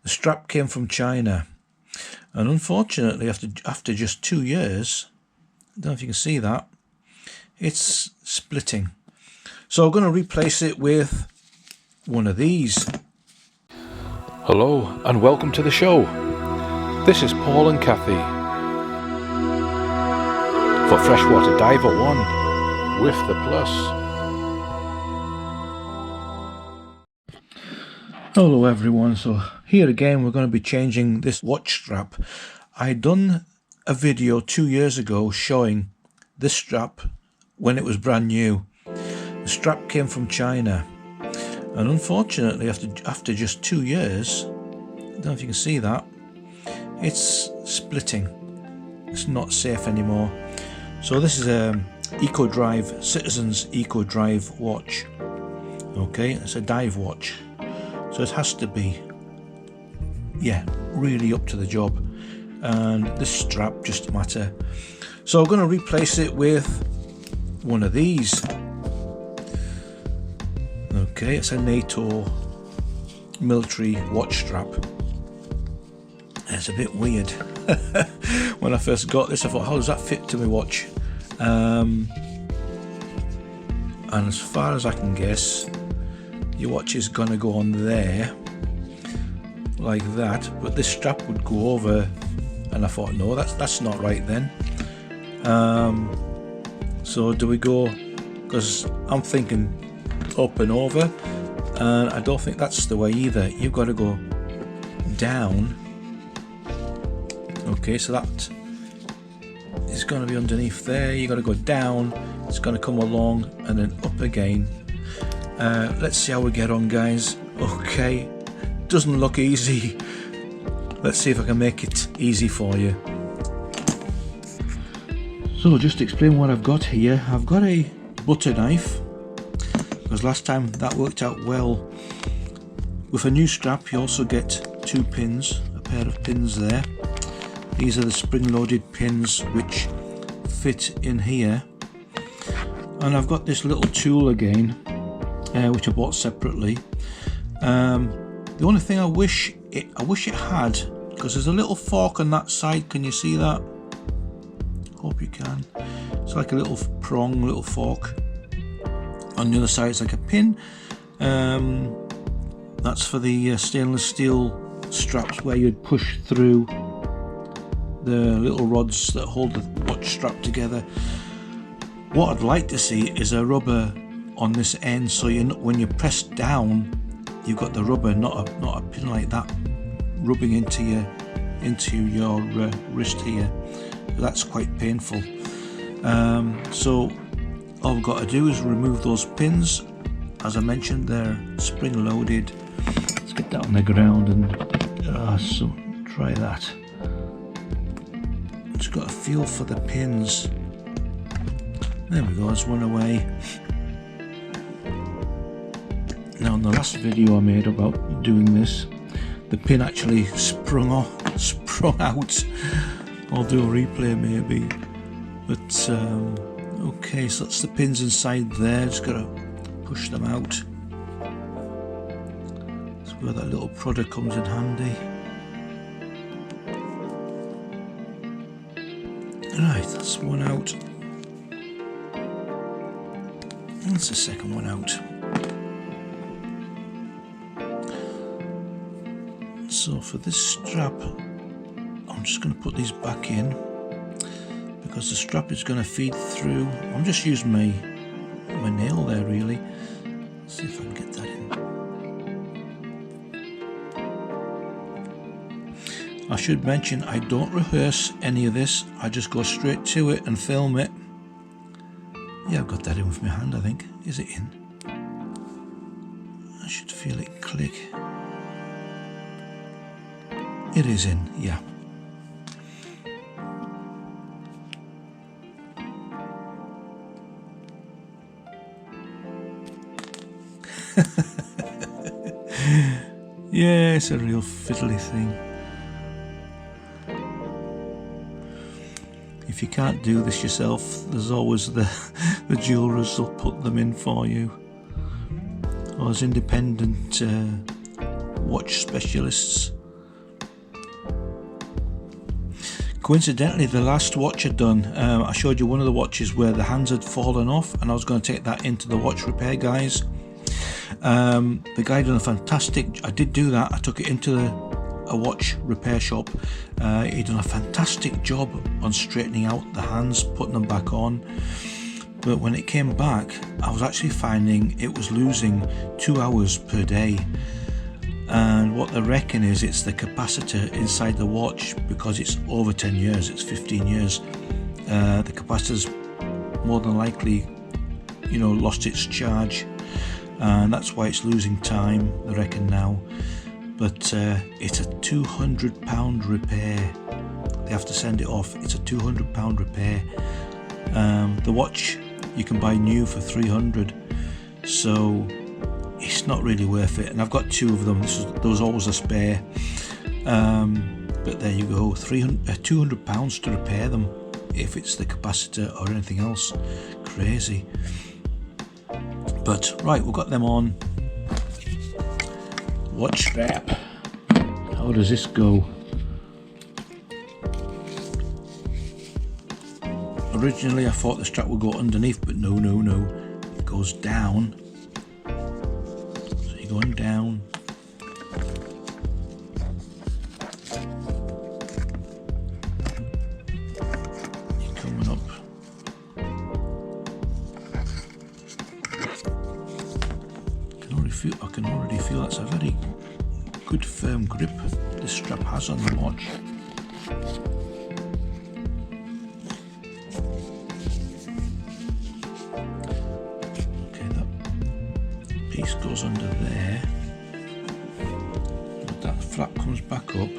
The strap came from China, and unfortunately after just 2 years, I don't know if you can see that, it's splitting. So I'm going to replace it with one of these. Hello and welcome to the show. This is Paul and Kathy for Freshwater Diver 1 with the plus. Hello everyone, so here again we're going to be changing this watch strap. I done a video 2 years ago showing this strap when it was brand new. The strap came from China, and unfortunately after just 2 years, I don't know if you can see that, it's splitting. It's not safe anymore. So this is a EcoDrive, Citizens EcoDrive watch. Okay, it's a dive watch. So it has to be, yeah, really up to the job, and this strap just matter. So I'm going to replace it with one of these. Okay, it's a NATO Military watch strap. It's a bit weird. When I first got this I thought, how does that fit to my watch? And as far as I can guess, your watch is gonna go on there like that, but this strap would go over, and I thought, no, that's not right then. So do we go, because I'm thinking up and over, and I don't think that's the way either. You've got to go down. Okay, so that is going to be underneath there. You've got to go down, it's going to come along and then up again. Let's see how we get on, guys. Okay, doesn't look easy. Let's see if I can make it easy for you. So just to explain what I've got here, I've got a butter knife, because last time that worked out well. With a new strap you also get 2 pins, a pair of pins there. These are the spring-loaded pins which fit in here, and I've got this little tool again, which I bought separately. The only thing I wish it had, because there's a little fork on that side. Can you see that? Hope you can. It's like a little prong, little fork. On the other side it's like a pin. That's for the stainless steel straps where you'd push through the little rods that hold the watch strap together. What I'd like to see is a rubber on this end, so when you press down, you've got the rubber, not a pin like that rubbing into your wrist here. That's quite painful. So all we've got to do is remove those pins. As I mentioned, they're spring loaded. Let's get that on the ground and so try that. Just got a feel for the pins. There we go, there's one away. Now in the last video I made about doing this, the pin actually sprung out. I'll do a replay maybe. But okay, so that's the pins inside there. Just gotta push them out. That's where that little prodder comes in handy. Right, that's one out. That's the second one out. So for this strap, I'm just going to put these back in, because the strap is going to feed through. I'm just using my nail there really. Let's see if I can get that in. I should mention I don't rehearse any of this, I just go straight to it and film it. Yeah, I've got that in with my hand, I think. Is it in? I should feel it click. It is in, yeah. Yeah, it's a real fiddly thing. If you can't do this yourself, there's always the jewelers will put them in for you, or as independent watch specialists. Coincidentally, the last watch I'd done, I showed you one of the watches where the hands had fallen off, and I was going to take that into the watch repair guys. The guy done a fantastic, I did do that, I took it into a watch repair shop. He done a fantastic job on straightening out the hands, putting them back on. But when it came back, I was actually finding it was losing 2 hours per day. And what they reckon is it's the capacitor inside the watch, because it's over 10 years, it's 15 years. The capacitor's more than likely, you know, lost its charge, and that's why it's losing time, they reckon now. But it's a £200 repair. They have to send it off. It's a £200 repair. The watch you can buy new for 300, so it's not really worth it. And I've got 2 of them. There was always a spare. But there you go, £200 to repair them if it's the capacitor or anything else. Crazy. But right, we've got them on. Watch strap. How does this go? Originally I thought the strap would go underneath, but no, it goes down. So you're going down. You're coming up. I can already feel that's a very good firm grip this strap has on the watch. Okay, that piece goes under there, but that flap comes back up.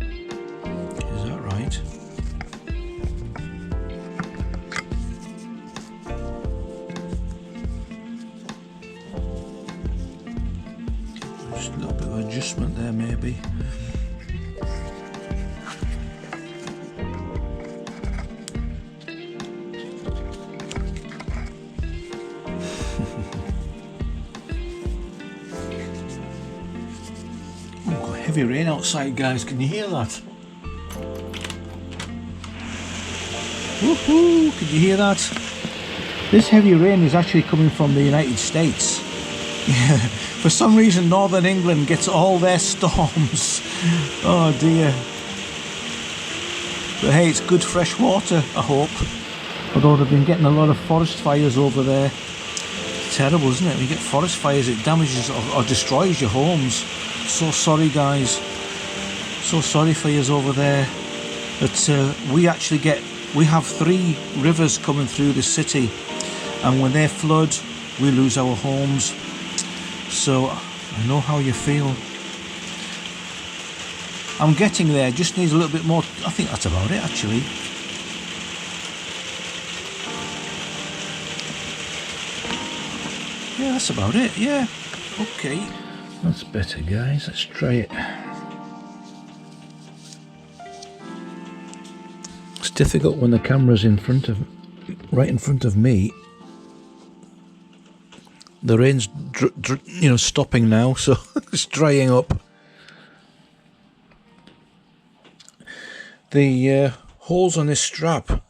Is that right? Just a little bit of adjustment there maybe. Oh, got heavy rain outside, guys, can you hear that? Woohoo! Can you hear that? This heavy rain is actually coming from the United States. For some reason Northern England gets all their storms. Oh dear. But hey, it's good fresh water, I hope. Although they've been getting a lot of forest fires over there. It's terrible, isn't it? When you get forest fires, it damages or destroys your homes. So sorry, guys. So sorry for yous over there. But we have 3 rivers coming through the city, and when they flood, we lose our homes. So I know how you feel. I'm getting there, just needs a little bit more. I think that's about it actually. Yeah, that's about it, yeah. Okay. That's better, guys, let's try it. It's difficult when the camera's right in front of me. The rain's stopping now, so it's drying up. The holes on this strap,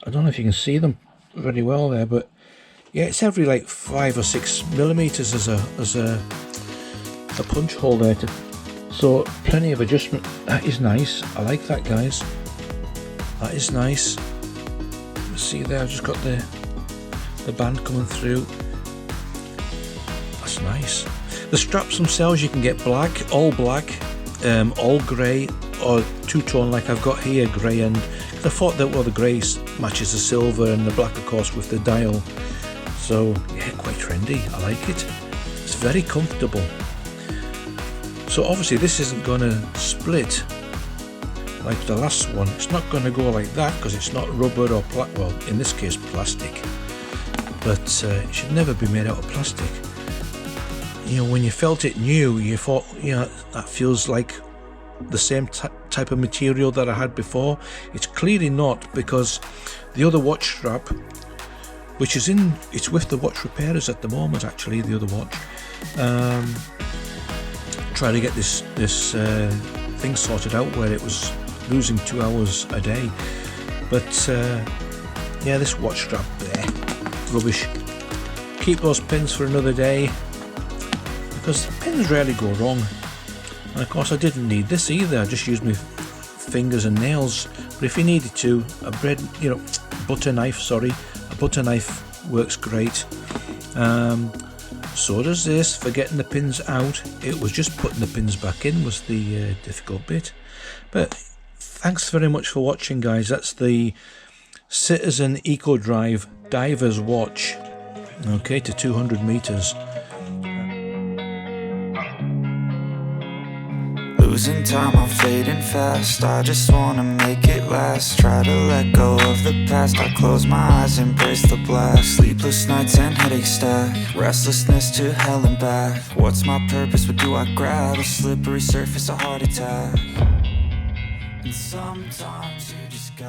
I don't know if you can see them very well there, but yeah, it's every like 5 or 6 millimeters as a punch hole there. So plenty of adjustment. That is nice. I like that, guys. That is nice. See there, I've just got the band coming through. That's nice. The straps themselves you can get black, all grey, or two-tone like I've got here, grey, and I thought that the grey matches the silver and the black of course with the dial. So yeah, quite trendy. I like it. It's very comfortable. So obviously this isn't going to split like the last one. It's not going to go like that because it's not rubber or well, in this case plastic. But it should never be made out of plastic. You know, when you felt it new, you thought, you know, that feels like the same type of material that I had before. It's clearly not, because the other watch strap, which is it's with the watch repairers at the moment actually, the other watch, try to get this things sorted out where it was losing 2 hours a day. But yeah, this watch strap there, rubbish. Keep those pins for another day, because the pins rarely go wrong. And of course I didn't need this either, I just used my fingers and nails. But if you needed to, a butter knife works great. So does this for getting the pins out. It was just putting the pins back in was the difficult bit. But thanks very much for watching, guys. That's the Citizen Eco Drive Diver's Watch, okay, to 200 meters. Losing time, I'm fading fast. I just wanna make it last. Try to let go of the past. I close my eyes, embrace the blast. Sleepless nights and headaches stack. Restlessness to hell and back. What's my purpose? What do I grab? A slippery surface, a heart attack. And sometimes you just gotta